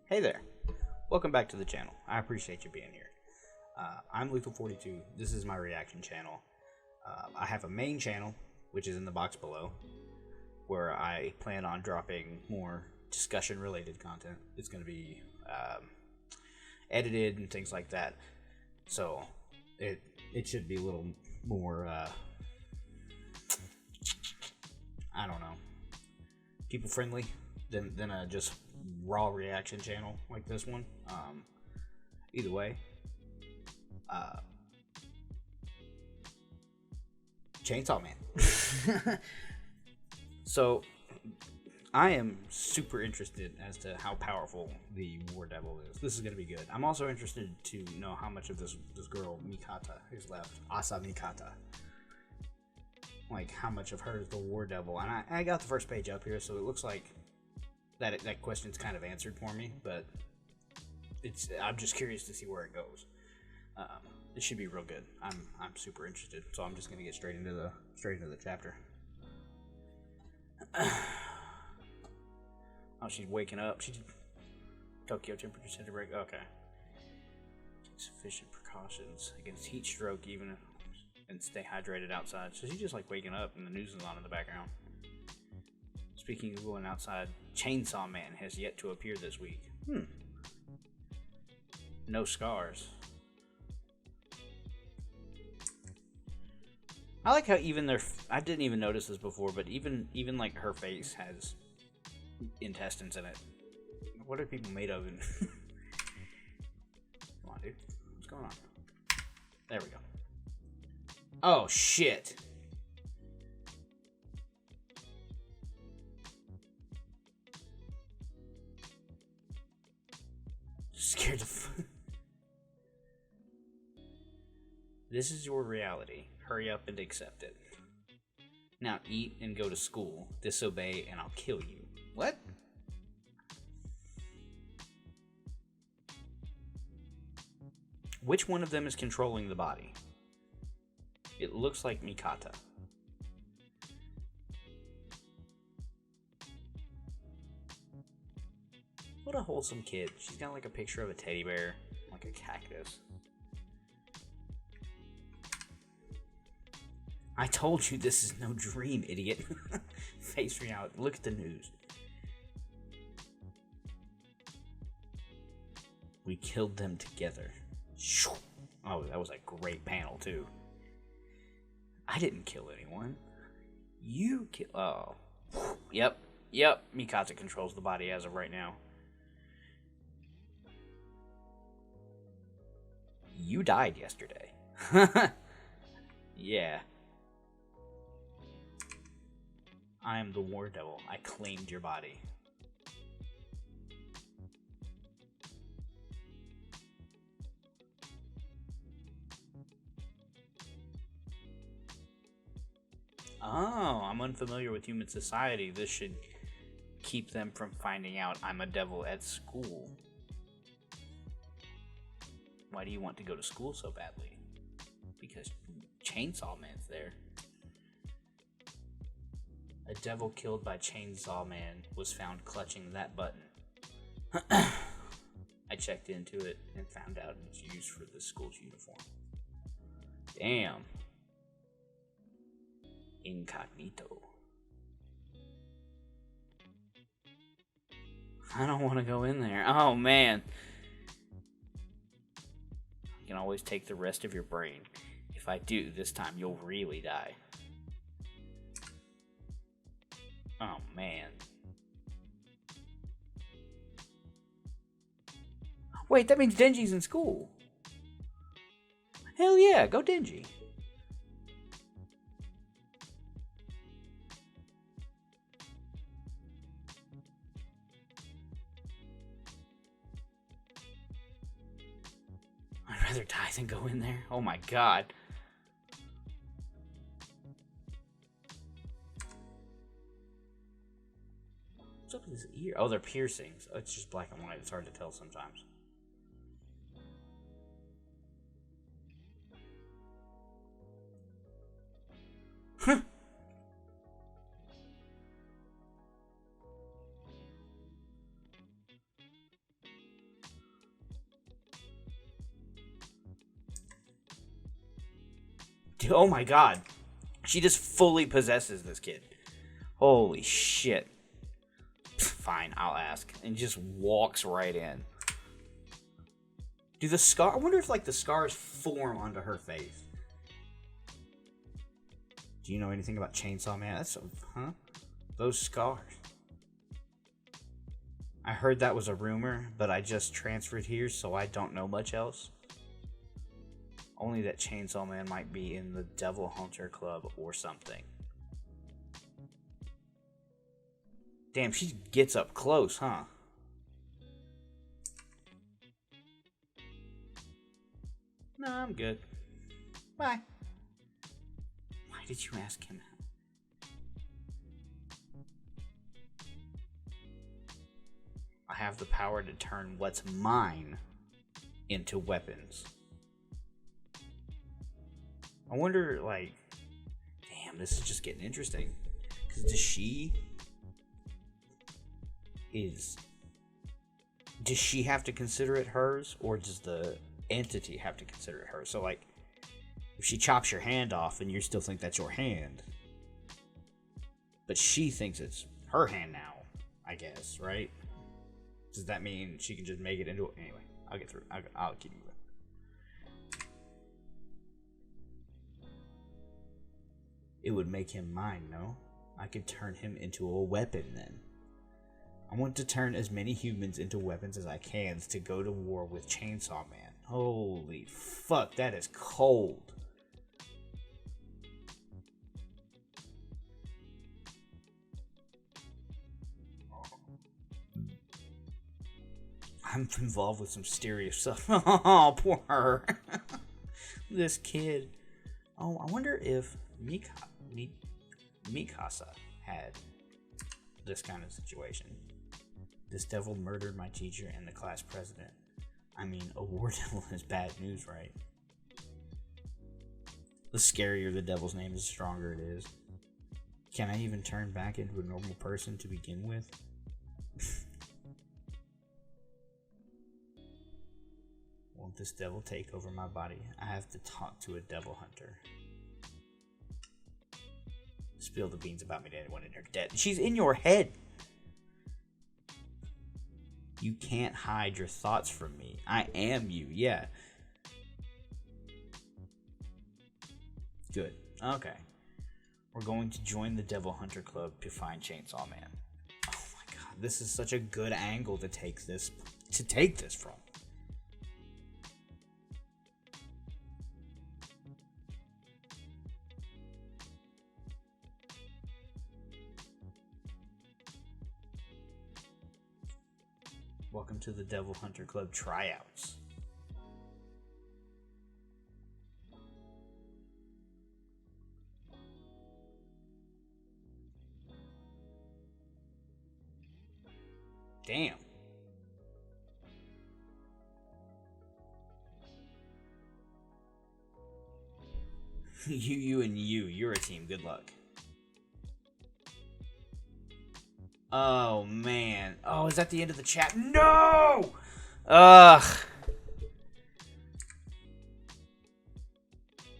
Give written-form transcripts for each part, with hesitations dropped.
Hey there, welcome back to the channel. I appreciate you being here. I'm Lethal42. This is my reaction channel. I have a main channel, which is in the box below, where I plan on dropping more discussion-related content. It's going to be edited and things like that, so it should be a little more, I don't know, people-friendly than a just raw reaction channel like this one. Either way, Chainsaw Man. So I am super interested as to how powerful the War Devil is. This is going to be good. I'm also interested to know how much of this girl Mikata is left. Asa Mikata. Like how much of her is the War Devil. And I got the first page up here, so it looks like that question's kind of answered for me, but I'm just curious to see where it goes. It should be real good. I'm super interested, so I'm just gonna get straight into the chapter. Oh, she's waking up. She's Tokyo temperature centigrade. Okay. Take sufficient precautions against heat stroke, and stay hydrated outside. So she's just like waking up, and the news is on in the background. Speaking of going outside, Chainsaw Man has yet to appear this week. No scars. I like how even I didn't even notice this before, but even like her face has intestines in it. What are people made of? Come on, dude. What's going on? There we go. Oh, shit. Scared the This is your reality. Hurry up and accept it. Now eat and go to school. Disobey and I'll kill you. What? Which one of them is controlling the body? It looks like Mikata. What a wholesome kid. She's got like a picture of a teddy bear, like a cactus. I told you this is no dream, idiot. Face reality. Look at the news. We killed them together. Oh, that was a great panel, too. I didn't kill anyone. You killed. Oh. Yep. Mikata controls the body as of right now. You died yesterday. Yeah. I am the War Devil. I claimed your body. Oh, I'm unfamiliar with human society. This should keep them from finding out I'm a devil at school. Why do you want to go to school so badly? Because Chainsaw Man's there. A devil killed by Chainsaw Man was found clutching that button. I checked into it and found out it's used for the school's uniform. Damn. Incognito. I don't want to go in there. Oh, man. You can always take the rest of your brain. If I do, this time you'll really die. Oh, man. Wait, that means Denji's in school. Hell yeah, go Denji. I'd rather die than go in there. Oh my god. What's up with his ear? Oh, they're piercings. Oh, it's just black and white. It's hard to tell sometimes. Oh my god. She just fully possesses this kid. Holy shit. Fine, I'll ask. And just walks right in. Do the scar... I wonder if, like, the scars form onto her face. Do you know anything about Chainsaw Man? That's... Huh? Those scars. I heard that was a rumor, but I just transferred here, so I don't know much else. Only that Chainsaw Man might be in the Devil Hunter Club or something. Damn, she gets up close, huh? No, I'm good. Bye. Why did you ask him out? I have the power to turn what's mine into weapons. I wonder, like... Damn, this is just getting interesting. Because does she have to consider it hers, or does the entity have to consider it hers? So, like, if she chops your hand off and you still think that's your hand, but she thinks it's her hand now, I guess, right? Does that mean she can just make it into... Anyway, I'll get through. I'll keep moving. It would make him mine, no? I could turn him into a weapon then. I want to turn as many humans into weapons as I can to go to war with Chainsaw Man. Holy fuck, that is cold. I'm involved with some serious stuff. Oh, poor her. This kid. Oh, I wonder if Mikasa had this kind of situation. This devil murdered my teacher and the class president. I mean, a war devil is bad news, right? The scarier the devil's name is, the stronger it is. Can I even turn back into a normal person to begin with? Won't this devil take over my body? I have to talk to a devil hunter. Spill the beans about me to anyone in her debt. She's in your head. You can't hide your thoughts from me. I am you, yeah. Good. Okay. We're going to join the Devil Hunter Club to find Chainsaw Man. Oh my god, this is such a good angle to take this from. Welcome to the Devil Hunter Club tryouts. Damn. You're a team. Good luck. Oh, man. Oh, is that the end of the chat? No! Ugh.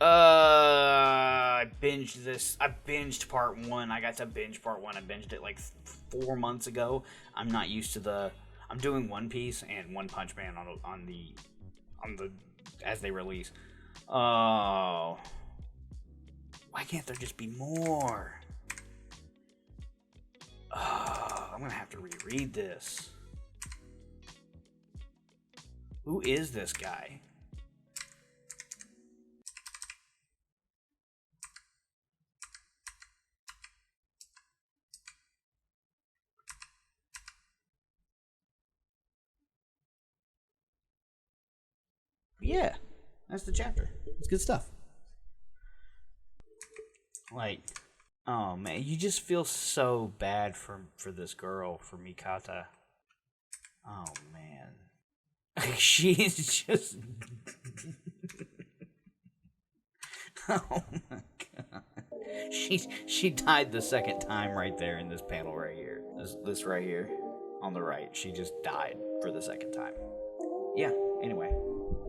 I binged this. I binged part 1. I got to binge part 1. I binged it like 4 months ago. I'm not used to the... I'm doing One Piece and One Punch Man on the as they release. Oh. Why can't there just be more? Oh, I'm gonna have to reread this. Who is this guy? Yeah, that's the chapter. It's good stuff. Like, oh man, you just feel so bad for this girl, for Mikata. Oh man, she's just. Oh my god, she died the second time right there in this panel right here. This right here on the right, she just died for the second time. Yeah. Anyway,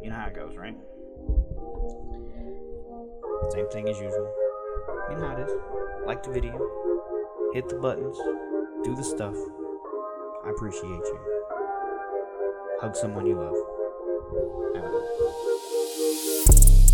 you know how it goes, right? Same thing as usual. You know how it is. Like the video. Hit the buttons. Do the stuff. I appreciate you. Hug someone you love. Have a good one.